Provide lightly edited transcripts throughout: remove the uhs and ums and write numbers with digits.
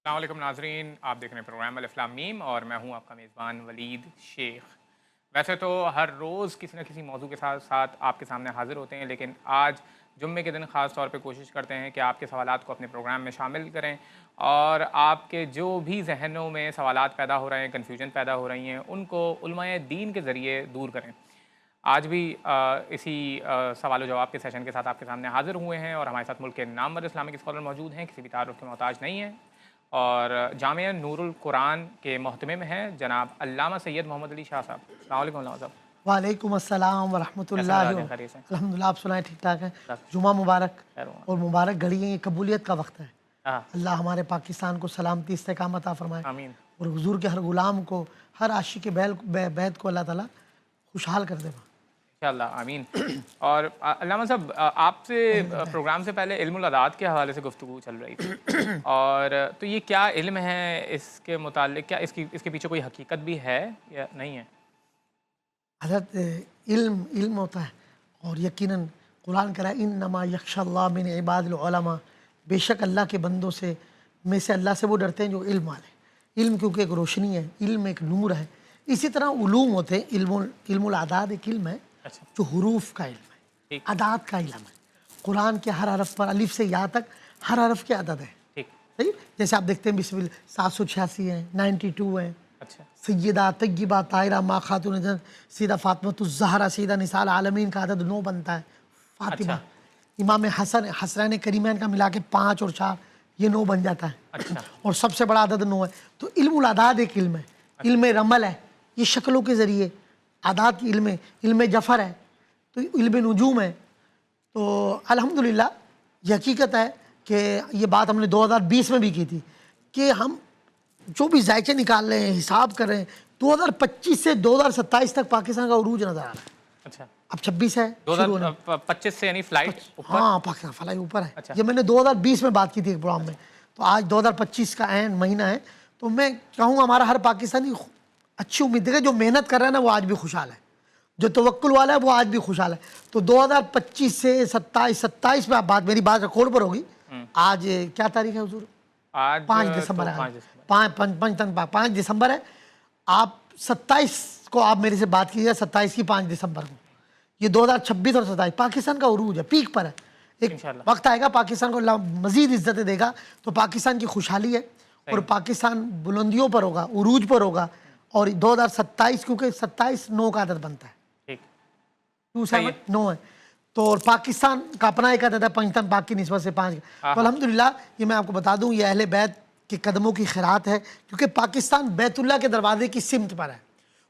अस्सलाम वालेकुम नाजरीन, आप देख रहे हैं प्रोग्राम अल-इस्लाम मीम और मैं हूं आपका मेज़बान वलीद शेख। वैसे तो हर रोज़ किसी न किसी मौजू के साथ साथ आपके सामने हाज़िर होते हैं, लेकिन आज जुम्मे के दिन ख़ास तौर पे कोशिश करते हैं कि आपके सवालात को अपने प्रोग्राम में शामिल करें और आपके जो भी जहनों में सवालात पैदा हो रहे हैं, कन्फ्यूजन पैदा हो रही हैं, उनको उलमाए दीन के ज़रिए दूर करें। आज भी इसी सवाल जवाब के सेशन के साथ आपके सामने हाज़िर हुए हैं और हमारे साथ मुल्क के नामवर इस्लामिक स्कॉलर मौजूद हैं, किसी भी तारुफ़ के मोहताज नहीं हैं और जामिया नूरुल कुरान के मोहतमिम हैं जनाब अल्लामा सैयद मोहम्मद अली शाह साहब। अस्सलाम वालेकुम अल्लामा साहब। वालेकुम अस्सलाम वरहमतुल्लाहि कैसे खैरियत से? अल्हम्दुलिल्लाह। आप सुनाएं ठीक ठाक है। बस, जुमा मुबारक खैर हुआ। और मुबारक घड़ी है, ये कबूलियत का वक्त है। हाँ, अल्लाह हमारे पाकिस्तान को सलामती इस्तेकामत अता फरमाए आमीन। और हुजूर के हर गुलाम को, हर आशिक के बैत को अल्लाह ताला खुशहाल कर देगा। इंशाअल्लाह आमीन। और अल्लामा साहब आपसे प्रोग्राम से पहले इल्मुल अदात के हवाले से गुफ्तगू चल रही थी और तो ये क्या इल्म है, इसके मुताल्लिक क्या इसके पीछे कोई हकीकत भी है या नहीं है? हज़रत इल्म इल्म होता है और यकीनन कुरान कह रहा है इन्नमा यख्शल्लाह मिन इबादिल उलमा, बेशक अल्लाह के बंदों से में से अल्लाह से वो डरते हैं जो इल्म वाले। इल्म क्योंकि एक रोशनी है, इल्म एक नूर है। इसी तरह उलूम होते हैं। इल्मुल आदाद एक इल्म है अच्छा, जो हुरूफ का इल्म है, ठीक, अदाद का इल्म है। कुरान के हर हरफ पर अलिफ से या तक हर हरफ के अदद है। ठीक, सही, जैसे आप देखते हैं बिस्मिल 786 है, 92 है। अच्छा, सैयदा तय्यबा ताहिरा माँ खातून जन्नत, सीधा फातिमा सीधा निसाल आलमीन का अदद 9 बनता है। फातिमा, अच्छा, इमाम हसन हसरैन करीमैन का मिला के 5 और 4 ये 9 बन जाता है। अच्छा, और सबसे बड़ा अदद 9 है। तो इल्मुल आदाद एक इल्म है, इल्म रमल है, ये शक्लों के ज़रिए आदात की इल्म है। इल्म जफ़र है तो इल्म नजूम है। तो अल्हम्दुलिल्लाह ये हकीकत है कि ये बात हमने 2020 में भी की थी कि हम जो भी जायचे निकाल रहे हैं, हिसाब कर रहे हैं, 2025 से 2027 तक पाकिस्तान का उरूज नज़र आ रहा है। अच्छा। अब 26 है, शुरू होने 2025 से यानी फ्लाइट ऊपर? हाँ, पाकिस्तान फलाई ऊपर है। अच्छा। ये मैंने 2020 में बात की थी एक प्रोग्राम में। तो आज 2025 का एंड महीना है। तो मैं कहूँगा हमारा हर पाकिस्तानी अच्छी उम्मीद है, जो मेहनत कर रहा है ना वो आज भी खुशहाल है, जो तवक्कुल वाला है वो आज भी खुशहाल है। तो 2025 से 27 में आप मेरी बात रिकॉर्ड पर होगी। आज क्या तारीख है हुजूर? आज 5 दिसंबर है। 5 दिसंबर। 5 दिसंबर है। आप 27 को आप मेरे से बात कीजिए, 27 की 5 दिसंबर को। ये 2026 और 27 पाकिस्तान का उरूज है, पीक पर है। एक इंशाल्लाह। वक्त आएगा पाकिस्तान को अल्लाह मजीद इज्जतें देगा, तो पाकिस्तान की खुशहाली है और पाकिस्तान बुलंदियों पर होगा, उरूज पर होगा। और 2027 क्योंकि 27 9 का आदत बनता है, ठीक, 27 9 है। तो और पाकिस्तान का अपना एक आदत है पंजतन पाक की निस्बत से 5 का। तो अल्हम्दुलिल्लाह ये मैं आपको बता दूं, ये अहले बैत के कदमों की खैरात है, क्योंकि पाकिस्तान बैतुल्लाह के दरवाजे की सिमत पर है।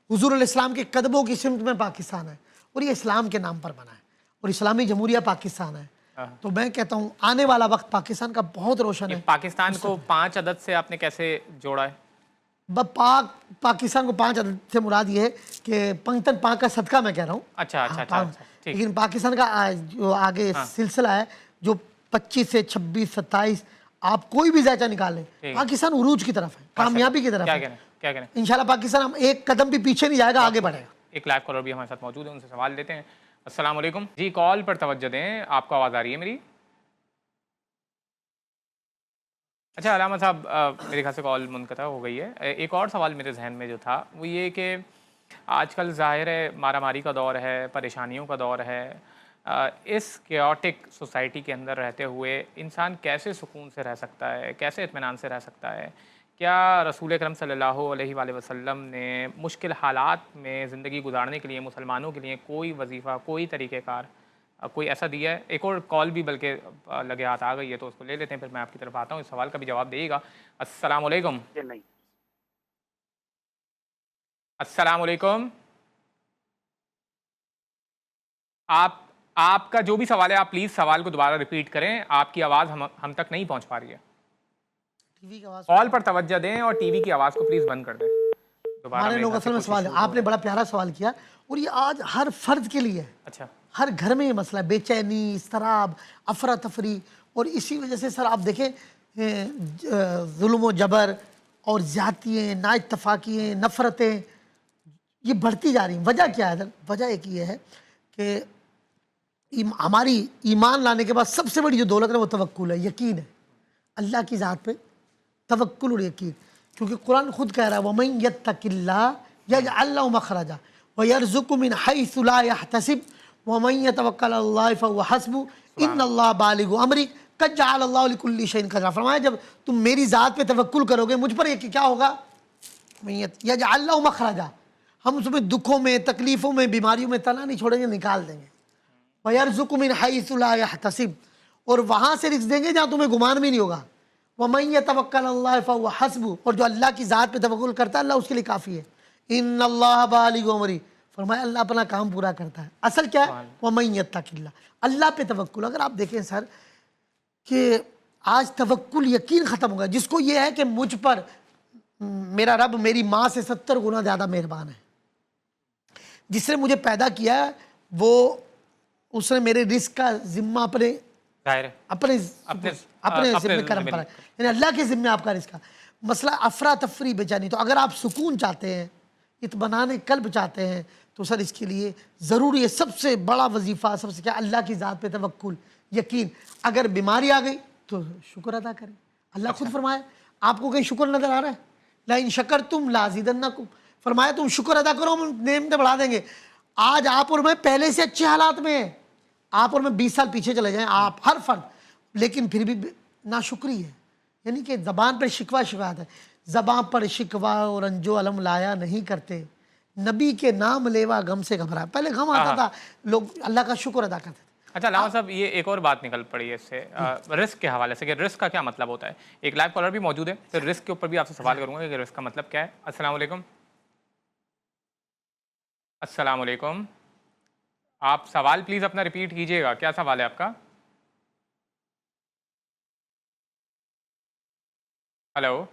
हुजूर अलैहिस्सलाम के कदमों की सिमत में पाकिस्तान है और ये इस्लाम के नाम पर बना है और इस्लामी जमहूरिया पाकिस्तान है। तो मैं कहता हूँ आने वाला वक्त पाकिस्तान का बहुत रोशन ये है। पाकिस्तान को 5 अदद से आपने कैसे जोड़ा है? पाकिस्तान को 5 अदद से मुराद ये है कि पंजतन पाक का सदका मैं कह रहा हूँ। अच्छा, अच्छा, अच्छा, अच्छा, ठीक। लेकिन पाकिस्तान का जो आगे सिलसिला है, जो 25 से 26 27 आप कोई भी जायचा निकाल लें, पाकिस्तान उरूज की तरफ है, कामयाबी की तरफ क्या है। कह रहे हैं? क्या कह रहे हैं? इंशाल्लाह पाकिस्तान हम एक कदम भी पीछे नहीं जाएगा, आगे बढ़ेगा। एक लाइव कॉलर भी हमारे साथ मौजूद है, उनसे सवाल लेते हैं। अस्सलाम वालेकुम जी, कॉल पर तवज्जो दें, आपको आवाज़ आ रही है मेरी? अच्छा अलामा साहब, मेरे ख्याल से कॉल मुनक़ता हो गई है। एक और सवाल मेरे जहन में जो था वो ये कि आजकल ज़ाहिर है मारामारी का दौर है, परेशानियों का दौर है। इस केओटिक सोसाइटी के अंदर रहते हुए इंसान कैसे सुकून से रह सकता है, कैसे इत्मीनान से रह सकता है? क्या रसूल अकरम सल्लल्लाहु अलैहि वसल्लम ने मुश्किल हालात में ज़िंदगी गुजारने के लिए मुसलमानों के लिए कोई वजीफ़ा, कोई तरीक़ेकार कोई ऐसा दिया है? एक और कॉल भी बल्कि लगे हाथ आ गई है, तो उसको ले लेते हैं, फिर मैं आपकी तरफ आता हूँ, इस सवाल का भी जवाब देगा। अस्सलाम वालेकुम। नहीं। अस्सलाम वालेकुम। आपका जो भी सवाल है, आप प्लीज़ सवाल को दोबारा रिपीट करें, आपकी आवाज़ हम तक नहीं पहुँच पा रही है। टीवी की आवाज़ कॉल पर तवज्जो दें और टीवी की आवाज़ को प्लीज़ बंद कर दें। दोबारा हमारे मेरे लोग ख्याल से असल में कुछ सवाल, इश्यूज़ हो आपने रहे हैं। बड़ा प्यारा सवाल किया और ये आज हर फर्द के लिए है। अच्छा, हर घर में ये मसला है, बेचैनी, इसतराब, अफरा तफरी। और इसी वजह से सर आप देखें जुल्म व जबर और ज़्यादतियाँ, नाइत्तफ़ाक़ियाँ, नफ़रतें ये बढ़ती जा रही हैं। वजह क्या है सर? वजह एक ये है कि हमारी ईमान लाने के बाद सबसे बड़ी जो दौलत है वो तवक्कुल है, यकीन है अल्लाह की ज़ात पे तवक्कुल और यकीन, क्योंकि कुरान खुद कह रहा है वमन यत्तकिल्लाह यजअल लहु मखरजा व यरज़ुकहु मिन हैसु ला यहतसिब वमन यतवक्कल अलल्लाह फहुव हस्बुहु इन्नल्लाह बालिगु अमरी कद जअलल्लाहु लिकुल्लि शैइन क़दरा। फरमाया जब तुम मेरी ज़ात पे तवक्कुल करोगे, मुझ पर, ये क्या होगा, यजअल लहु मखरजा, हम तुम्हें दुखों में, तकलीफ़ों में, बीमारियों में तना नहीं छोड़ेंगे, निकाल देंगे। व यरज़ुकहु मिन हैसु ला यहतसिब, और वहाँ से रिज़्क़ देंगे जहाँ तुम्हें गुमान भी नहीं होगा। वमन यतवक्कल अल्लाह फहुव हस्बुहु, और जो अल्लाह की ज़ात पे तवक्कुल करता है अल्लाह उसके लिए काफ़ी है। इन्नल्लाह बालिगु अमरी, फरमाया अल्लाह अपना काम पूरा करता है। असल क्या है, वमन यत्तकिल्लाह, अल्लाह पे तवक्कुल। अगर आप देखें सर कि आज तवक्कुल यकीन ख़त्म हो गया, जिसको ये है कि मुझ पर मेरा रब मेरी माँ से 70 गुना ज़्यादा मेहरबान है, जिसने मुझे पैदा किया है वो, उसने मेरे रिस्क का जिम्मा अपने अपने अपने जिम्मे कर्म पर है, यानी अल्लाह के जिम्मे आपका रिस्क का मसला। अफरा तफरी बेचैनी, तो अगर आप सुकून चाहते हैं, इत्मीनान कल्ब चाहते हैं, तो सर इसके लिए ज़रूरी है, सबसे बड़ा वजीफ़ा सबसे क्या, अल्लाह की ज़ात पे तवक्कुल यकीन। अगर बीमारी आ गई तो शुक्र अदा करें। अल्लाह खुद फरमाया, आपको कहीं शुक्र नज़र आ रहा है, ला इन शकरतुम लाज़िदन्नकुम, फरमाया तुम शुक्र अदा करो हम नेमतें बढ़ा देंगे। आज आप और मैं पहले से अच्छे हालात में हैं, आप और मैं 20 साल पीछे चले जाएं, आप हर फर्द, लेकिन फिर भी नाशुक्री है, यानी कि ज़बान पर शिकवा शिकायत है। ज़बान पर शिकवा और अंजो अलम लाया नहीं करते, नबी के नाम लेवा गम से घबरा। पहले गम आता था, लोग अल्लाह का शुक्र अदा करते थे। अच्छा लामा साहब, ये एक और बात निकल पड़ी है इससे, रिस्क के हवाले से कि रिस्क का क्या मतलब होता है। एक लाइव कॉलर भी मौजूद है, तो रिस्क के ऊपर भी आपसे सवाल करूंगा कि रिस्क का मतलब क्या है। अस्सलाम वालेकुम। अस्सलाम वालेकुम, आप सवाल प्लीज़ अपना रिपीट कीजिएगा, क्या सवाल है आपका। हेलो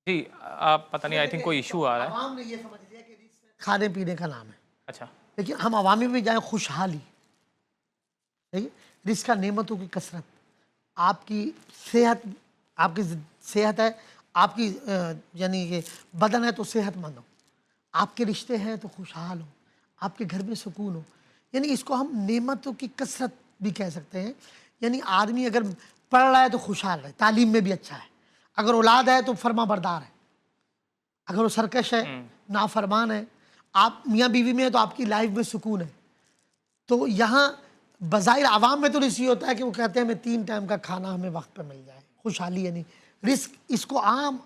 जी, आप पता नहीं, आई थिंक कोई इशू आ रहा है। आवाम ने ये समझ लिया कि रिस्क खाने पीने का नाम है, अच्छा, लेकिन हम अवामी में जाएं खुशहाली, ठीक है, रिस्क का नेमतों की कसरत, आपकी सेहत, आपकी सेहत है, आपकी यानी कि बदन है तो सेहतमंद हो, आपके रिश्ते हैं तो खुशहाल हो, आपके घर में सुकून हो, यानी इसको हम नेमतों की कसरत भी कह सकते हैं। यानी आदमी अगर पढ़ रहा है तो खुशहाल है, तालीम में भी अच्छा है, अगर औलाद है तो फर्मा बरदार है, अगर वो सरकश है, नाफरमान है, आप मियाँ बीवी में है तो आपकी लाइफ में सुकून है। तो यहाँ बज़ाहिर आवाम में तो रिस्क ये होता है कि वो कहते हैं हमें 3 टाइम का खाना हमें वक्त पे मिल जाए, खुशहाली, यानी रिस्क। इसको आवाम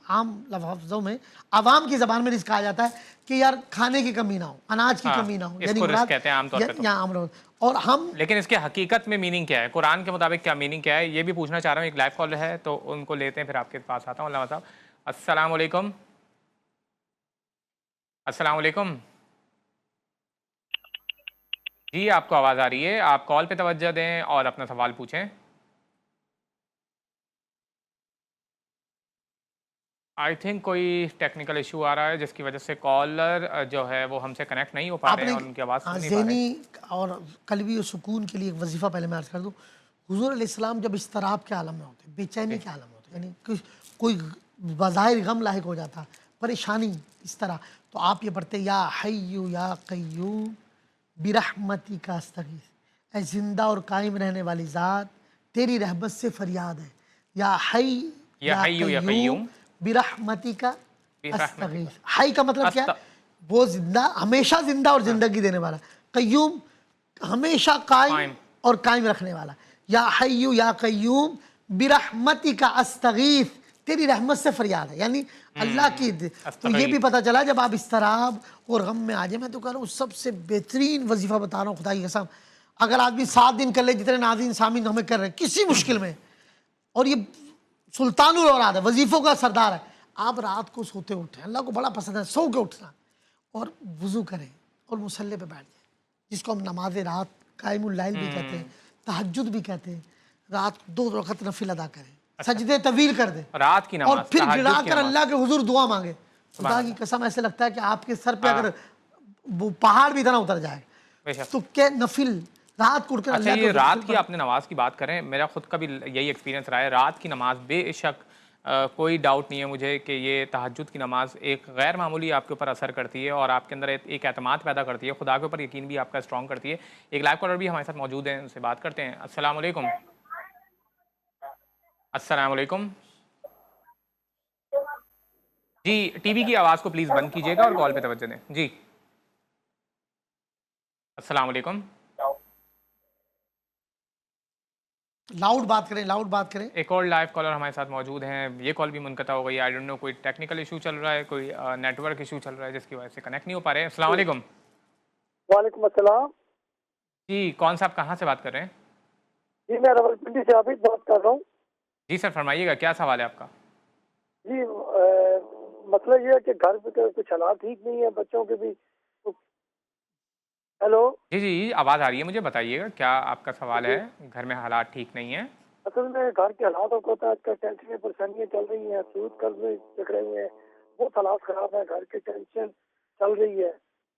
आम लफ्ज़ों में, आवाम की ज़बान में रिस्क कहा जाता है कि यार खाने की कमी ना हो, अनाज की कमी ना हो, इसको रिस्क कहते हैं आमतौर पे तो। यहाँ आम, और हम, लेकिन इसके हकीकत में मीनिंग क्या है, कुरान के मुताबिक क्या मीनिंग क्या है, ये भी पूछना चाह रहा हूँ। एक लाइव कॉल है तो उनको लेते हैं, फिर आपके पास आता हूँ। अल्लाह साहब, अस्सलाम वालेकुम। अस्सलाम वालेकुम जी, आपको आवाज़ आ रही है, आप कॉल पे तवज्जो दें और अपना सवाल पूछें। आई थिंक कोई टेक्निकल इशू आ रहा है जिसकी वजह से कॉलर जो है वो हमसे कनेक्ट नहीं हो पा रहे हैं और उनकी आवाज़ सुन नहीं पा रहे हैं। ज़हनी और कल्बी और सुकून के लिए एक वजीफ़ा पहले मैं अर्ज़ कर दूँ। हुज़ूर अलैहिस्सलाम जब इज़्तिराब के आलम में होते, बेचैनी के आलम में होते, यानी कोई बज़ाहिर गम लाहिक हो जाता, परेशानी इस तरह, तो आप ये पढ़ते या हय्यु या क़य्यूम बिरहमतिका अस्तगीथ, ऐ जिंदा और कायम रहने वाली ज़ात तेरी रहमत से फरियाद है, या हय्यु या क़य्यूम बिरहमतिका अस्तगीथ। हय का मतलब क्या है, वो जिंदा, हमेशा जिंदा और ज़िंदगी देने वाला, क़य्यूम हमेशा कायम और कायम रखने वाला, या हय्यु या क़य्यूम बिरहमतिका अस्तगीथ, तेरी रहमत से फरियाद है, यानी अल्लाह की। तो ये भी पता चला जब आप इस्तराब और गम में आ जाए, मैं तो कह रहा हूँ सबसे बेहतरीन वजीफ़ा बता रहा हूँ खुदा की कसम, अगर आदमी 7 दिन कर ले, जितने नाज़रीन सामीन हमें कर रहे हैं किसी मुश्किल में, और ये सुल्तानुल औलाद है, वजीफ़ों का सरदार है, आप रात को सोते उठें, अल्लाह को बड़ा पसंद है सो के उठना, और वज़ू करें और मुसल्ले पे बैठ जाए, जिसको हम नमाज रात कायमुल लैल भी कहते हैं, तहज्जुद भी कहते हैं, रात 2 रकात नफिल अदा करें, सजदे तवील कर दे रात की नमाज, और फिर गिरा कर अल्लाह के हुजूर दुआ मांगे। खुदा की कसम ऐसे लगता है कि आपके सर पे अगर वो पहाड़ भी इतना उतर जाए, तो क्या नफिल रात को उठकर। अच्छा, ये रात की आपने नमाज की बात करें, मेरा खुद का भी यही एक्सपीरियंस रहा है। रात की नमाज बेशक कोई डाउट नहीं है मुझे कि ये तहज्जुद की नमाज एक गैर मामूली आपके ऊपर असर करती है और आपके अंदर एक एतमाद पैदा करती है, खुदा के ऊपर यकीन भी आपका स्ट्रॉन्ग करती है। एक लाइव कॉलर भी हमारे साथ मौजूद है, उनसे बात करते हैं। अस्सलाम वालेकुम। अस्सलाम वालेकुम। जी, टीवी की आवाज़ को प्लीज़ बंद कीजिएगा और कॉल पे तवज्जो दें। जी, अस्सलाम वालेकुम। लाउड बात करें, लाउड बात करें। एक और लाइव कॉलर हमारे साथ मौजूद हैं। ये कॉल भी मुनक़ता हो गई। आई डोंट नो कोई टेक्निकल इश्यू चल रहा है, कोई नेटवर्क इश्यू चल रहा है जिसकी वजह से कनेक्ट नहीं हो पा रहे हैं। अस्सलाम वालेकुम। वालेकुम अस्सलाम। जी, कौन साहब कहाँ से बात कर रहे हैं? जी, मैं रावलपिंडी से आबिद बात कर रहा हूँ। जी सर, फ़रमाइएगा क्या सवाल है आपका? जी मसला ये है कि घर पे कुछ हालात ठीक नहीं है, बच्चों के भी। तो हेलो। जी, जी, आवाज़ आ रही है मुझे, बताइएगा क्या आपका सवाल जी, है? घर में हालात ठीक नहीं हैं। असल में घर के हालात को होता है, आजकल टेंशन परेशानियाँ चल रही हैं, सूद कर्ज में जकड़े हुए हैं, बहुत हालात खराब है, घर की टेंशन चल रही है,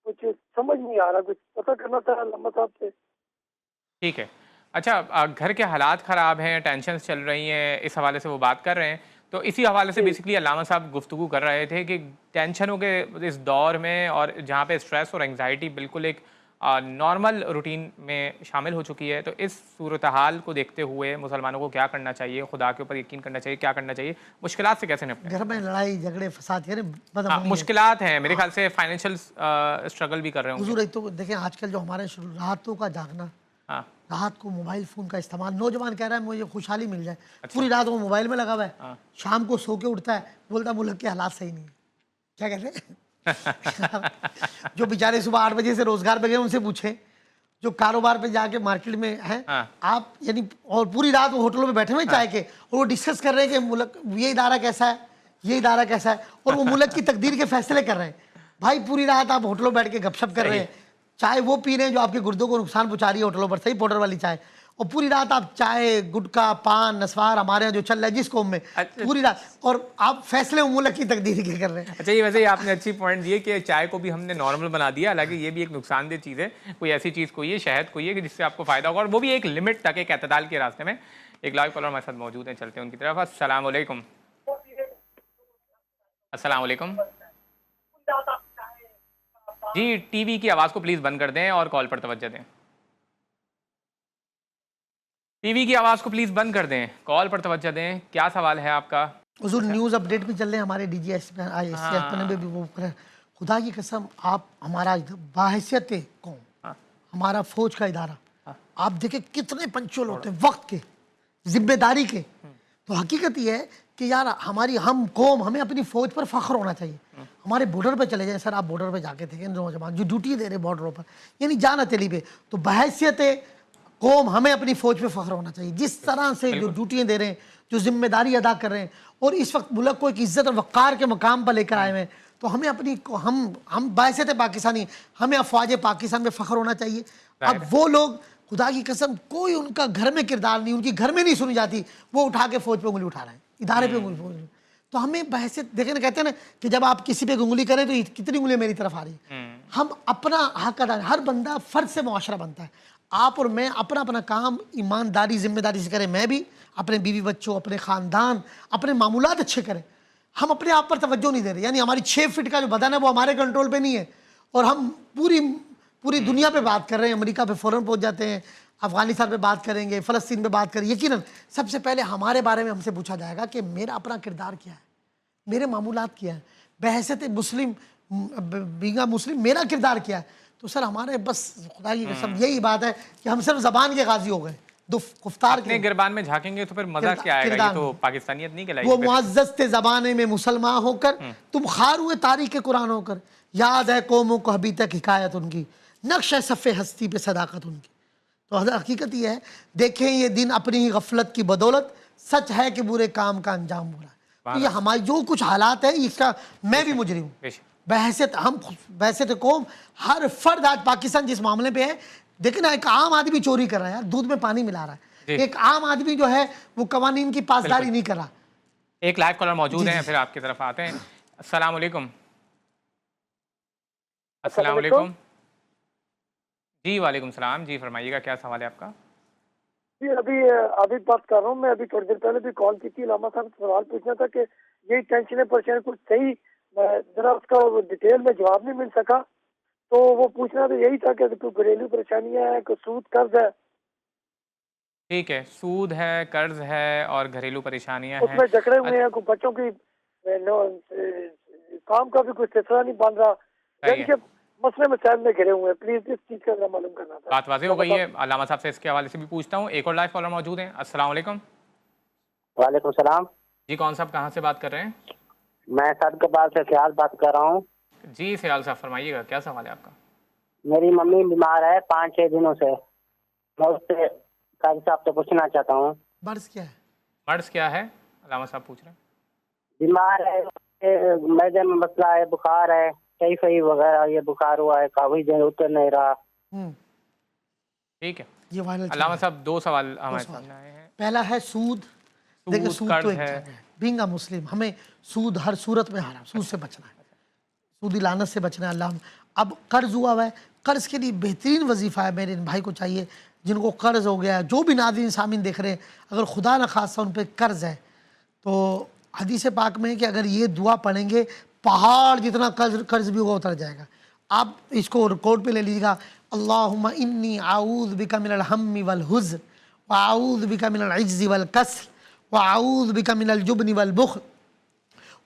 कुछ समझ नहीं आ रहा, कुछ पता करना था अल्लामा साहब से। ठीक है। अच्छा घर के हालात ख़राब हैं, टेंशन्स चल रही हैं, इस हवाले से वो बात कर रहे हैं। तो इसी हवाले से जी बेसिकली अल्लामा साहब गुफ्तगू कर रहे थे कि टेंशनों के इस दौर में और जहाँ पे स्ट्रेस और एंग्ज़ायटी बिल्कुल एक नॉर्मल रूटीन में शामिल हो चुकी है, तो इस सूरत-हाल को देखते हुए मुसलमानों को क्या करना चाहिए? खुदा के ऊपर यकीन करना चाहिए, क्या करना चाहिए? मुश्किलात से कैसे निपटें? घर में लड़ाई झगड़े फसाद यानी हाँ, बदअमनी है। मुश्किलात हैं, मेरे ख़्याल से फाइनेंशियल स्ट्रगल भी कर रहे होंगे। हुजूर एक तो देखें आजकल जो हमारे रातों का जागना, हाँ, रात को मोबाइल फ़ोन का इस्तेमाल, नौजवान कह रहा है मुझे खुशहाली मिल जाए, अच्छा, पूरी रात वो मोबाइल में लगा हुआ है, हाँ। शाम को सो के उठता है, बोलता है मुल्क के हालात सही नहीं है। क्या कहते हैं? जो बेचारे सुबह 8 बजे से रोज़गार पे गए उनसे पूछें, जो कारोबार पे जाके मार्केट में हैं, हाँ, आप यानी और पूरी रात वो होटलों में बैठे हुए हैं हाँ, चाय के और वो डिस्कस कर रहे हैं कि मुल्क ये इदारा कैसा है, ये इदारा कैसा है और वो मुल्क की तकदीर के फैसले कर रहे हैं। भाई पूरी रात आप होटलों में बैठ के गपशप कर रहे सही। हैं, चाय वो पी रहे हैं जो आपके गुर्दों को नुकसान पहुंचा रही है होटलों पर, सही पाउडर वाली चाय, और पूरी रात आप चाय, गुटखा, पान, नस्वार हमारे यहाँ जो चल रहा है जिस कौम में, अच्छा पूरी रात, और आप फैसले मुल्क की तकदीर के कर रहे हैं। अच्छा, ये वैसे ही आपने अच्छी पॉइंट दी है कि चाय को भी हमने नॉर्मल बना दिया, हालाँकि ये भी एक नुकसानदेह चीज़ है। कोई ऐसी चीज़ कोई है, शहद कोई है कि जिससे आपको फ़ायदा होगा और वो भी एक लिमिट तक, एक एतदाल के रास्ते में। एक लाइव कॉलर हमारे साथ मौजूद हैं, चलते हैं उनकी तरफ। अस्सलाम वालेकुम। अस्सलाम वालेकुम। जी, टीवी की आवाज़ को प्लीज़ बंद कर दें और कॉल पर तवज्जो दें। टीवी की आवाज़ को प्लीज़ बंद कर दें, कॉल पर तवज्जो दें। क्या सवाल है आपका? हुजूर अच्छा, न्यूज़ अपडेट भी चल रहे हैं हमारे डीजीएस पे, आईएससीएस पे हाँ, भी वो करें। खुदा की कसम आप हमारा बाहैसियत कौम, हाँ, हमारा फौज का इदारा, हाँ, आप देखें कितने पंक्चुअल होते हैं वक्त के, जिम्मेदारी के। तो हकीकत ये है कि यार हमारी हम कौम, हमें अपनी फौज पर फख्र होना चाहिए। हमारे बॉर्डर पे चले जाएं सर, आप बॉर्डर पे जाके देखें नौजवान जो ड्यूटी दे रहे बॉर्डरों पर, यानी जान हथेली पे, तो बहैसियत कौम हमें अपनी फौज पे फख्र होना चाहिए। जिस तरह से जो बिल्कुल, ड्यूटियाँ दे रहे हैं, जो जिम्मेदारी अदा कर रहे हैं और इस वक्त मुल्क को एक इज्जत और वक़ार के मकाम पर लेकर आए हुए हैं, तो हमें अपनी हम बहैसियत पाकिस्तानी, हमें अफवाज पाकिस्तान पे फख्र होना चाहिए। ज़ाहिर अब है। वो लोग खुदा की कसम कोई उनका घर में किरदार नहीं, उनकी घर में नहीं सुनी जाती, वो उठा के फौज पे उंगली उठा रहे हैं, इदारे पे उंगली। तो हमें बहसियत देखें ना, कहते हैं ना कि जब आप किसी पे उंगली करें तो कितनी उंगलियां मेरी तरफ आ रही है। हम अपना हक अदा, हर बंदा फर्ज से मुआशरा बनता है। आप और मैं अपना अपना काम ईमानदारी जिम्मेदारी से करें, मैं भी अपने बीवी बच्चों, अपने ख़ानदान, अपने मामूलात अच्छे करें। हम अपने आप पर तवज्जो नहीं दे रहे, यानी हमारी 6 फीट का जो बदन है वो हमारे कंट्रोल पे नहीं है और हम पूरी पूरी दुनिया पे बात कर रहे हैं। अमेरिका पे फ़ौरन पहुंच जाते हैं, अफ़गानिस्तान पे बात करेंगे, फ़लस्तीन पे बात करें। यकीनन सबसे पहले हमारे बारे में हमसे पूछा जाएगा कि मेरा अपना किरदार क्या है, मेरे मामूलात क्या है, बहैसियत मुस्लिम बींगा मुस्लिम मेरा किरदार क्या है। तो सर हमारे बस खुदा की कसम यही बात है कि हम सिर्फ ज़बान के गाजी हो गए, गुफ्तार अपने के गिरबान में झाँकेंगे तो फिर मज़ा क्या आएगा? ये किरदार तो नहीं। पाकिस्तानियत नहीं कहलाएगी वो फिर। मुअज़्ज़ज़ थे ज़बाने में मुसलमान होकर, तुम खार हुए तारीख कुरान होकर, याद है कौमों को अभी तक हिकायत उनकी, नक्श है सफ़े हस्ती पे सदाकत उनकी। तो हकीकत ये है, देखें ये दिन अपनी ही गफलत की बदौलत, सच है कि बुरे काम का अंजाम बुरा है। तो ये सुभान हमारी जो कुछ हालात है इसका मैं भी मुजरिम हूँ। बेशक, बहैसियत हम बहैसियत कौम, हर फर्द आज पाकिस्तान जिस मामले पे है, देखिए ना एक आम आदमी चोरी कर रहा है यार, दूध में पानी मिला रहा जी, है, एक आम आदमी जो है वो कवानीन की बिल्कुल। पासदारी नहीं कर रहा। एक लाइव कॉलर जी मौजूद जी हैं, फिर आपकी तरफ आते हैं। अस्सलाम वालेकुम। अस्सलाम अस्सलाम वालेकुम। वालेकुम। जी, वालेकुम सलाम। जी, फरमाइएगा क्या सवाल है आपका? जी अभी आबिद बात कर रहा हूँ। मैं अभी थोड़ी देर पहले भी कॉल की थी, लामा साहब से सवाल पूछना था कि यही टेंशन परेशान कुछ सही जरा उसका डिटेल में जवाब नहीं मिल सका। तो वो पूछना तो यही था कि कोई घरेलू परेशानियां हैं, कोई सूद कर्ज है। ठीक है, सूद है, कर्ज है और घरेलू परेशानियां हैं। उसमें जकड़े हुए हैं, कोई बच्चों की काम का भी कोई सिलसिला नहीं बन रहा, सही यानी है, कि मसले मसाइल में घिरे हुए हैं। प्लीज इस चीज का जरा मालूम करना था। बात वाज़ेह हो गई है। अल्लामा साहब से इसके हवाले से भी पूछता हूँ। एक और लाइव कॉलर मौजूद हैं। अस्सलाम वालेकुम। वालेकुम सलाम। जी, कौन साहब कहाँ से बात कर रहे हैं? मैं सदकबाल से ख्याल बात कर रहा हूँ। जी फ़याल साहब, फरमाइएगा क्या सवाल है आपका? मेरी मम्मी बीमार है 5-6 दिनों से। मैं उससे काजी साहब से पूछना चाहता हूँ। बर्स क्या है? मर्ज़ क्या है? अल्लामा साहब पूछ रहे हैं। बीमार है, मैदे में मसला है, बुखार है, टाइफाइड वगैरह ये बुखार हुआ है, काफी दिन उतर नहीं रहा। हम्म, ठीक है, ये वायरल चल अल्लामा रहा है। साहब 2 सवाल हमारे सवाल। सामने आए हैं। पहला है सूद। देखिए, सूद, सूद तो कर्ज एक है। जंग है। बीइंग अ मुस्लिम हमें सूद हर सूरत में हराम, सूद से बचना है, सूदी लानत से बचना है। अल्लाह, अब कर्ज हुआ है, कर्ज के लिए बेहतरीन वजीफ़ा है। मेरे इन भाई को चाहिए जिनको कर्ज हो गया है, जो भी नाज़रीन सामीन देख रहे हैं, अगर खुदा न खासा उन पर कर्ज है तो हदीस पाक में है कि अगर ये दुआ पढ़ेंगे पहाड़ जितना कर्ज कर्ज भी होगा उतर जाएगा। आप इसको रिकॉर्ड पे ले लीजिएगा। अल्लाहुम्मा इन्नी आऊज़ बिका मिनल हम्मी वल हुज़्न व आऊज़ बिका मिनल इज्ज़ि वल कस्र व आऊज़ बिका मिनल जुब्नि वल बुख्ल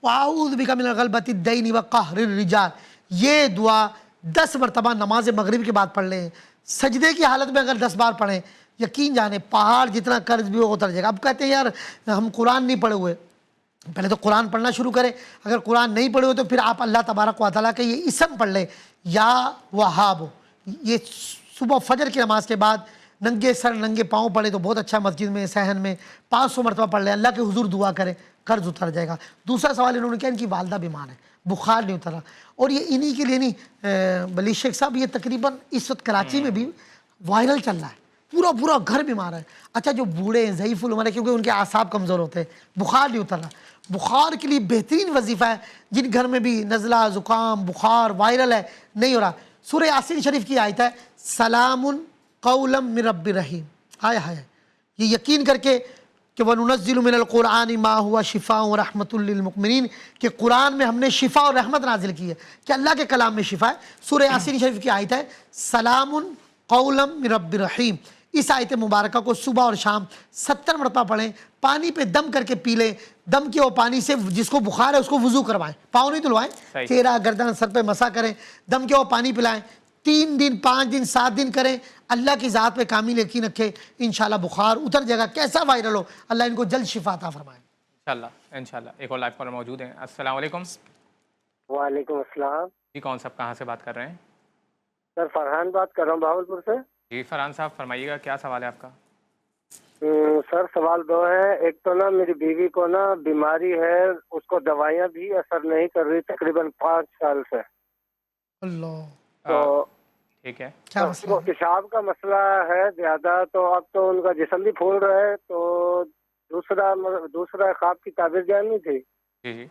वाऊज़ बिका मिनल गलबति दैनि व कहरिर रिजाल। ये दुआ 10 मरतबा नमाज मगरिब के बाद पढ़ लें। सजदे की हालत में अगर 10 बार पढ़ें, यकीन जाने पहाड़ जितना कर्ज भी होगा उतर जाएगा। अब कहते हैं यार हम कुरान नहीं पढ़े हुए, पहले तो कुरान पढ़ना शुरू करें। अगर कुरान नहीं पढ़े हुए तो फिर आप अल्लाह तबारक व तआला के ये इसम पढ़ लें, या वहाब। ये सुबह फजर की नमाज के बाद नंगे सर नंगे पाँव पढ़े तो बहुत अच्छा। मस्जिद में सहन में 500 मरतबा पढ़ लें, अल्लाह के हुजूर दुआ करें, कर्ज उतर जाएगा। दूसरा सवाल इन्होंने किया इनकी वालदा बीमार है, बुखार नहीं उतरा, और ये इन्हीं के लिए नहीं, बली शेख साहब ये तकरीबन इस वक्त कराची में भी वायरल चल रहा है, पूरा पूरा घर बीमार है। अच्छा, जो बूढ़े हैं, ज़ईफ़ुल उम्र है, क्योंकि उनके आसाब कमज़ोर होते हैं, बुखार नहीं उतर रहा। बुखार के लिए बेहतरीन वजीफ़ा है, जिन घर में भी नज़ला ज़ुकाम बुखार वायरल है नहीं हो रहा, सूरह यासीन शरीफ की आयत है सलामुन कौलम मिन रब्बिर रहीम। आया है ये यकीन करके कि वनुनज़्ज़िलु मिनल क़ुरआनि मा हुवा शिफ़ाअ व रहमतुल लिल मुमिनीन, कि कुरान में हमने शिफा और रहमत नाजिल की है, कि अल्लाह के कलाम में शिफा है। सूरह यासीन शरीफ की आयत है सलामुन कौलम मिन रब्बिर रहीम। इस आयत मुबारका को सुबह और शाम 70 मरतबा पढ़ें, पानी पे दम करके पी लें। दम के वो पानी से जिसको बुखार है उसको वुज़ू करवाएं, पाँव नहीं धुलवाएं, चेहरा गर्दन सर पे मसा करें, दम के वो पानी पिलाएं। 3 दिन 5 दिन 7 दिन करें, अल्लाह की ज़ात पे कामिल यकीन रखें, इंशाल्लाह बुखार उतर जाएगा। कैसा वायरल हो, अल्लाह इनको जल्द शिफा अता फरमाए इंशाल्लाह इंशाल्लाह। एक और लाइव कॉलर मौजूद हैं। अस्सलाम वालेकुम। वालेकुम अस्सलाम। जी, कौन साहब कहाँ से बात कर रहे हैं? सर फरहान बात कर रहा हूँ भावलपुर से। जी फरहान साहब, फरमाइएगा क्या सवाल है आपका? सर सवाल 2 है। एक तो ना मेरी बीवी को ना बीमारी है, उसको दवाइयाँ भी असर नहीं कर रही तकरीबन 5 साल से। अल्लाह, तो ठीक है, क्या तो मसला वो है? पेशाब का मसला है ज्यादा, तो अब तो उनका जिस्म भी फूल रहा है। तो दूसरा ख्वाब की ताबीर जाननी थी। जी जी,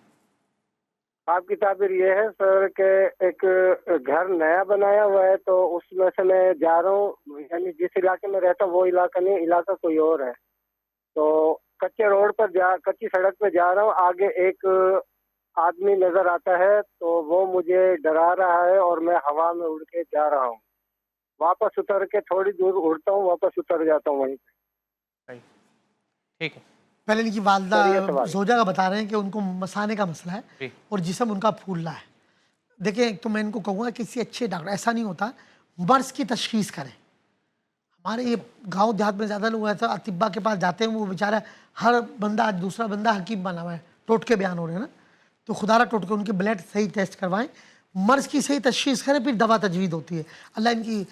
ख्वाब की ताबीर ये है सर कि एक घर नया बनाया हुआ है, तो उसमें से मैं जा रहा हूँ, यानी जिस इलाके में रहता हूँ वो इलाका नहीं, इलाका कोई और है। तो कच्चे रोड पर कच्ची सड़क पे जा रहा हूँ, आगे एक आदमी नजर आता है, तो वो मुझे डरा रहा है और मैं हवा में उड़ के जा रहा हूँ। वापस उतर के थोड़ी दूर उड़ता हूँ, वापस उतर जाता हूँ वहीं पे। सही, ठीक है, पहले इनकी वालदा सर, ये सवाल। जोजा का बता रहे हैं कि उनको मसाने का मसला है जी, और जिस्म उनका फूल रहा है। देखिए, एक तो मैं इनको कहूँगा किसी अच्छे डॉक्टर, ऐसा नहीं होता, मर्ज की तशखीस करें। हमारे ये गांव देहात में ज़्यादा लोग ऐसा अतिब्बा के पास जाते हैं, वो बेचारा हर बंदा आज दूसरा बंदा हकीम बना हुआ है, टोटके बयान हो रहे हैं ना, तो खुदारा टोटके उनके ब्लड सही टेस्ट करवाएं, मर्ज़ की सही तशखीस करें, फिर दवा तजवीज़ होती है। अल्लाह इनकी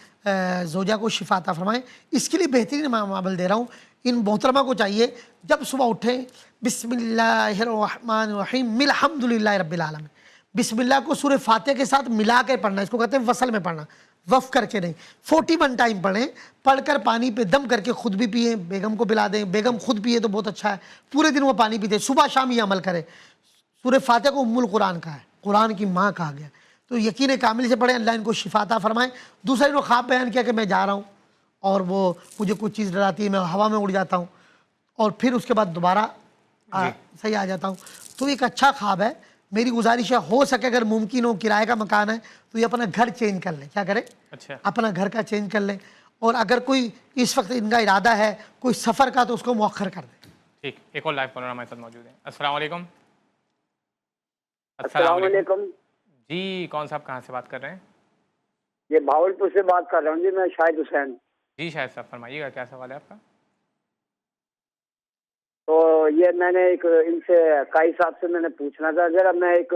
जोजा को शिफा अता फरमाए। इसके लिए बेहतरीन मामल दे रहा हूँ। इन मोहतरमा को चाहिए जब सुबह उठें बिस्मिल्लाहिर्रहमानिर्रहीम मिल्हम्दुलिल्लाहि रब्बिल आलमीन, बिस्मिल्लाह को सूरह फातिहा के साथ मिला कर पढ़ना, इसको कहते हैं वसल में पढ़ना, वफ करके नहीं। 41 टाइम पढ़ें, पढ़कर पानी पे दम करके खुद भी पिए, बेगम को पिला दें, बेगम खुद पिए तो बहुत अच्छा है, पूरे दिन वो पानी पीते, सुबह शाम ये अमल करें। सूरह फातिहा को उम्मुल कुरान कहा है, कुरान की माँ कहा गया, तो यकीन कामिल से पढ़ें, अल्लाह इनको शिफा अता फरमाए। दूसरा इन्होंने ख्वाब बयान किया कि मैं जा रहा हूँ और वो मुझे कुछ चीज़ डराती है, मैं हवा में उड़ जाता हूँ और फिर उसके बाद दोबारा सही आ जाता हूँ। तो एक अच्छा ख्वाब है। मेरी गुजारिश है, हो सके अगर मुमकिन हो, किराए का मकान है तो ये अपना घर चेंज कर लें। क्या करें? अच्छा, अपना घर का चेंज कर लें और अगर कोई इस वक्त इनका इरादा है कोई सफ़र का तो उसको मौखर कर दे। ठीक, एक और लाइव कॉलर हमारे साथ मौजूद है। अस्सलाम वालेकुम। अस्सलाम वालेकुम। जी, कौन साहब कहाँ से बात कर रहे हैं? ये भावलपुर से बात कर रहा हूँ जी, मैं शाहिद हुसैन। जी शायद साहब, फरमाइएगा क्या सवाल है आपका? तो ये मैंने एक इनसे काई साहब से मैंने पूछना था जरा, मैं एक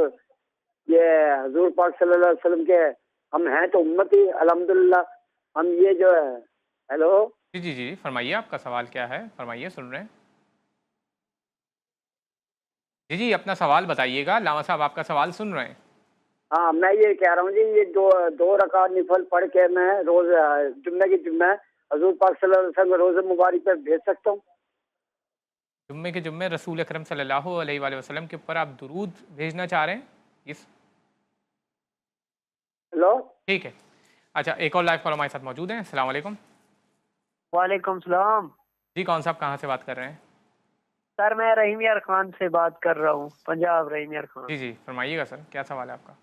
ये हजूर पाक सल्लल्लाहु अलैहि वसल्लम के हम हैं तो उम्मती अल्हम्दुलिल्लाह, हम ये जो है हेलो जी, जी, जी, फरमाइए आपका सवाल क्या है? फरमाइए, सुन रहे हैं। जी, जी, अपना सवाल बताइएगा, लामा साहब आपका सवाल सुन रहे हैं। हाँ, मैं ये कह रहा हूँ जी, ये दो रकात निफल पढ़ के मैं रोज जुम्मे की जुम्मे हजूर पाक सल्लल्लाहु अलैहि वसल्लम रोज़े मुबारक पे भेज सकता हूँ? जुम्मे के जुम्मे रसूल अकरम सल्लल्लाहु अलैहि वसल्लम के ऊपर आप दुरूद भेजना चाह रहे हैं? इस हेलो, ठीक है। अच्छा, एक और लाइव कॉलर हमारे साथ मौजूद हैं। अस्सलाम वालेकुम। वालेकुम सलाम। जी, कौन साहब कहाँ से बात कर रहे हैं? सर मैं रहीम यार खान से बात कर रहा हूँ, पंजाब रहीम यार खान। जी, जी, फरमाइएगा सर, क्या सवाल है आपका?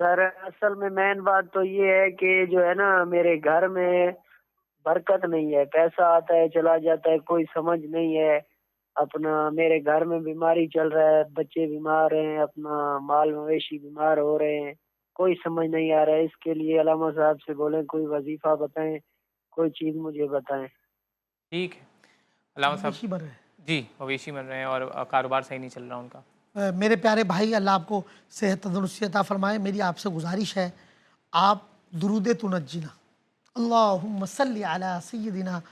सर असल में मेन बात तो ये है कि जो है ना, मेरे घर में बरकत नहीं है, पैसा आता है चला जाता है, कोई समझ नहीं है। अपना मेरे घर में बीमारी चल रहा है, बच्चे बीमार हैं, अपना माल मवेशी बीमार हो रहे हैं, कोई समझ नहीं आ रहा है। इसके लिए अलामा साहब से बोलें कोई वजीफा बताएं, कोई चीज़ मुझे बताएं। ठीक है। अलामा साहब, मवेशी बन रहे हैं। जी, मवेशी बन रहे हैं और कारोबार सही नहीं चल रहा उनका। मेरे प्यारे भाई, अल्लाह आपको सेहत तंदुरुस्ती अता फरमाए। मेरी आपसे गुजारिश है, आप दुरूद तुनज्जिना अल्लाहुम्मा सल्ली अला सय्यिदिना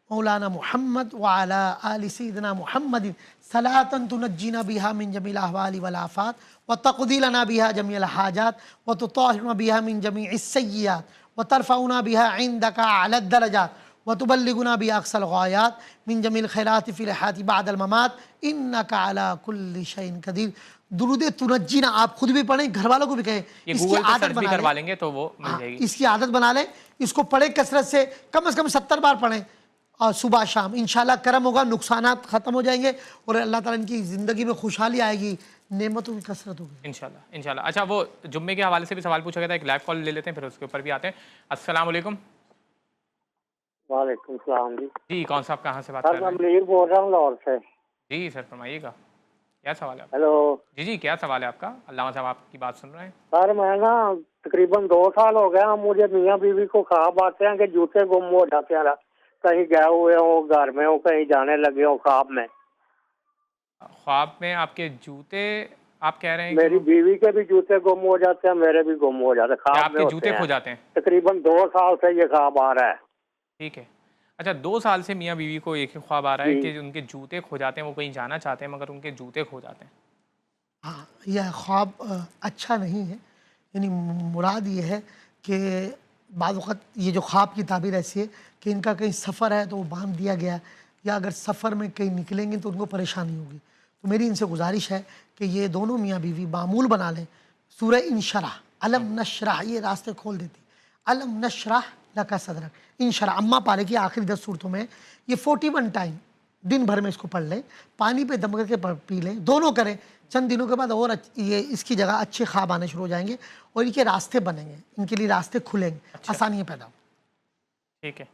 मौलाना मुहम्मद व अला आलि सय्यिदिना मुहम्मदिन सलातन तुनज्जिना बिहा मिन जमील अहवालि वल आफात व तक़दी लना बिहा जमीअल हाजात व तुताहिरुना बिहा मिन जमीइस सय्यिआत व तरफ़उना बिहा इंदका अला दरजात व तुबल्लिगुना बिहा अक़सल ग़ायात मिन जमील खैरात फ़िल हयाति बअदल ममात इन्नका अला कुल्लि शैइन क़दीर। दुरूद तुनज्जिना आप खुद भी पढ़ें, घर वालों को भी कहें। ये इसकी गूगल पे आदत सर्च भी बना करवा लें। लेंगे तो वो मिल हाँ, जाएगी। इसकी आदत बना लें, इसको पढ़े कसरत से कम 70 बार पढ़ें और सुबह शाम इंशाल्लाह करम होगा, नुकसानात ख़त्म हो जाएंगे और अल्लाह ताला इनकी ज़िंदगी में खुशहाली आएगी, नेमतों की कसरत होगी इंशाल्लाह, इंशाल्लाह। अच्छा, वो जुम्मे के हवाले से भी सवाल पूछा गया था, एक लाइव कॉल ले लेते हैं फिर उसके ऊपर भी आते हैं। अस्सलाम वालेकुम। वालेकुम सलाम जी। जी, कौन साहब कहाँ से बात सर कर मैं रहे हैं? मनीर बोल रहा हूँ लाहौर से। जी सर, फरमाइएगा क्या सवाल है आपका? हेलो जी, जी, क्या सवाल है आपका? अल्लामा साहब आपकी बात सुन रहे हैं। सर, मैं ना तकरीबन 2 साल हो गया, मुझे मियाँ बीवी को ख्वाब आते हैं कि जूते गुम हो जाते हैं, कहीं गए हुए हो, घर में हो, कहीं जाने लगे हो ख्वाब में। ख्वाब में आपके जूते, आप कह रहे हैं मेरी कि बीवी के भी जूते गुम हो जाते हैं, मेरे भी गुम हो जाते हैं, क्या ख्वाब में आपके होते जूते हैं। खो जाते हैं? तकरीबन 2 साल से ये ख्वाब आ रहा है। ठीक है। अच्छा, 2 साल से मियाँ बीवी को एक ही ख्वाब आ रहा है जी। कि उनके जूते खो जाते हैं, वो कहीं जाना चाहते हैं मगर उनके जूते खो जाते हैं। हाँ, यह ख्वाब अच्छा नहीं है। यानी मुराद ये है कि बाद वक़्त ये जो ख्वाब की ताबीर ऐसी है कि इनका कहीं सफ़र है तो वो बांध दिया गया, या अगर सफ़र में कहीं निकलेंगे तो उनको परेशानी होगी। तो मेरी इनसे गुजारिश है कि ये दोनों मियाँ बीवी मामूल बना लें, सूरह इंशराह, अलम नशराह ये रास्ते खोल देती, अलम नशराह लका सदरक, इंशराह अम्मा पारे की आखिरी 10 सूरतों में ये 41 टाइम दिन भर में इसको पढ़ लें, पानी पे दम करके पी लें, दोनों करें। चंद दिनों के बाद और ये इसकी जगह अच्छे ख्वाब आने शुरू हो जाएंगे और इनके रास्ते बनेंगे, इनके लिए रास्ते खुलेंगे, आसानियाँ पैदा हो। ठीक है।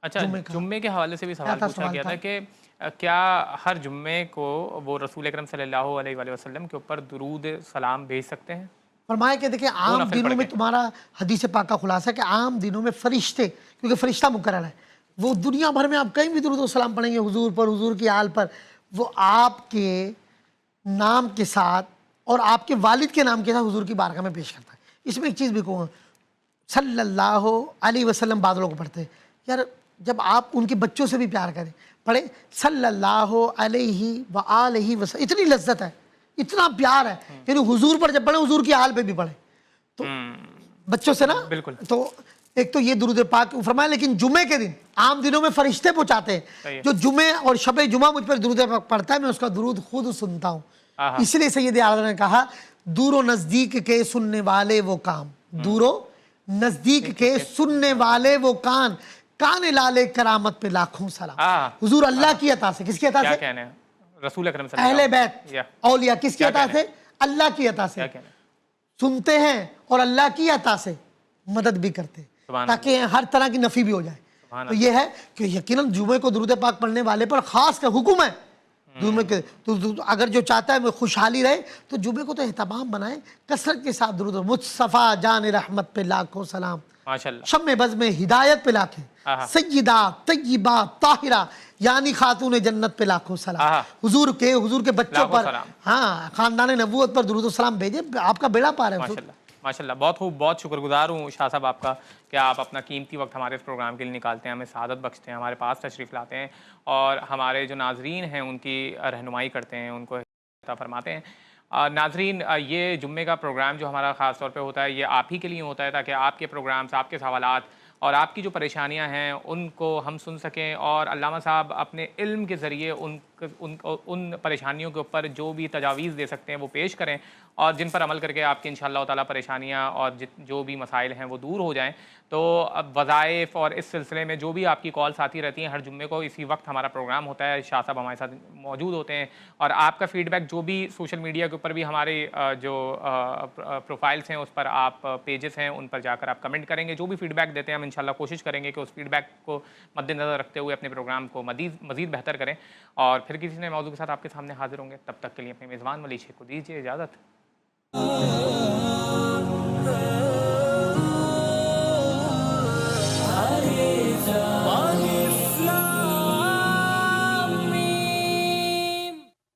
अच्छा, जुम्मे का जुम्मे के हवाले से भी सवाल था पूछा सवाल गया था? था कि क्या हर जुम्मे को वो रसूल अकरम सल्लल्लाहु अलैहि वसल्लम के ऊपर दुरूद सलाम भेज सकते हैं? फरमाया कि देखिए आम नफल दिनों पढ़ में के। तुम्हारा हदीस पाक का खुलासा है कि आम दिनों में फरिश्ते, क्योंकि फरिश्ता मुकर्रर है, वो दुनिया भर में आप कहीं भी दुरूद व सलाम पढ़ेंगे हुजूर पर, हुजूर की आल पर, वो आपके नाम के साथ और आपके वालिद के नाम के साथ हुजूर की बारगाह में पेश करता है। इसमें एक चीज़ भी कहूँगा, सल्लल्लाहु अलैहि वसल्लम बाद लोग पढ़ते हैं यार, जब आप उनके बच्चों से भी प्यार करें, पढ़े सल्लल्लाहु अलैहि व आलिहि वसल्लम, इतनी लज्जत है, इतना प्यार है। यानी हुजूर पर जब पढ़े हुजूर की आल पे भी पढ़े तो बच्चों से ना, बिल्कुल। तो एक तो ये दुरूद पाक फरमाया, लेकिन जुमे के दिन आम दिनों में फरिश्ते पहुंचाते सही है। हैं, जो जुमे और शब जुमा मुझ पर दुरूद पाक पढ़ता है, मैं उसका दुरूद खुद सुनता हूँ। आहा। इसलिए सैयद आज़म ने कहा, दूरो नजदीक के सुनने वाले वो काम, दूरो नजदीक के सुनने वाले वो कान लाले करामत पे लाखों सलाम। हुजूर अल्लाह की अता से, किसकी अता क्या से? कहने हैं? रसूल अकरम अहले बैत या औलिया, किसकी क्या अता कहने से? अल्लाह की अता क्या से कहने हैं? सुनते हैं और अल्लाह की अता से मदद भी करते हैं, सुभान ताकि हर तरह की नफ़ी भी हो जाए। तो ये है कि यकीनन जुमे को दुरूद पाक पढ़ने वाले पर ख़ास का हुक्म है। जुमे के तो अगर जो चाहता है मैं खुशहाली रहे तो जुमे को तो एहतमाम बनाए, कसरत के साथ दुरूद। मुस्तफ़ा जान रहमत पे लाखों सलाम, माशाल्लाह। शब में बज़ में हिदायत पे लाखे, सय्यदा तय्यबा ताहिरा यानी खातून जन्नत पे लाखों सलाम। हुजूर के बच्चों पर, हाँ, खानदान नबूवत पर दुरूद सलाम भेजे, आपका बेड़ा पार है। माशाल्लाह माशाल्लाह, बहुत खूब, बहुत शुक्रगुजार हूँ शाह साहब आपका कि आप अपना कीमती वक्त हमारे इस प्रोग्राम के लिए निकालते हैं, हमें सआदत बख्शते हैं, हमारे पास तशरीफ़ लाते हैं और हमारे जो नाजरीन हैं उनकी रहनुमाई करते हैं, उनको अता फरमाते हैं। नाजरीन, ये जुम्मे का प्रोग्राम जो हमारा ख़ास तौर पे होता है, ये आप ही के लिए होता है ताकि आपके प्रोग्राम्स, आपके सवालात और आपकी जो परेशानियां हैं उनको हम सुन सकें और अल्लामा साहब अपने इल्म के ज़रिए उन परेशानियों के ऊपर जो भी तजावीज़ दे सकते हैं वो पेश करें और जिन पर अमल करके आपकी इंशाअल्लाह ताला परेशानियां और जो भी मसाइल हैं वो दूर हो जाएं। तो अब वज़ाइफ़ और इस सिलसिले में जो भी आपकी कॉल्स आती रहती हैं, हर जुम्मे को इसी वक्त हमारा प्रोग्राम होता है, शाह साहब हमारे साथ मौजूद होते हैं और आपका फ़ीडबैक जो भी सोशल मीडिया के ऊपर भी हमारे जो प्रोफाइल्स हैं उस पर आप पेजेस हैं उन पर जाकर आप कमेंट करेंगे, जो भी फ़ीडबैक देते हैं हम इंशाल्लाह कोशिश करेंगे कि उस फ़ीडबैक को मद्देनज़र रखते हुए अपने प्रोग्राम को मज़ीद बेहतर करें और फिर किसी नए मौजू के साथ आपके सामने हाजिर होंगे। तब तक के लिए अपने मेज़बान वली शेख को दीजिए इजाज़त।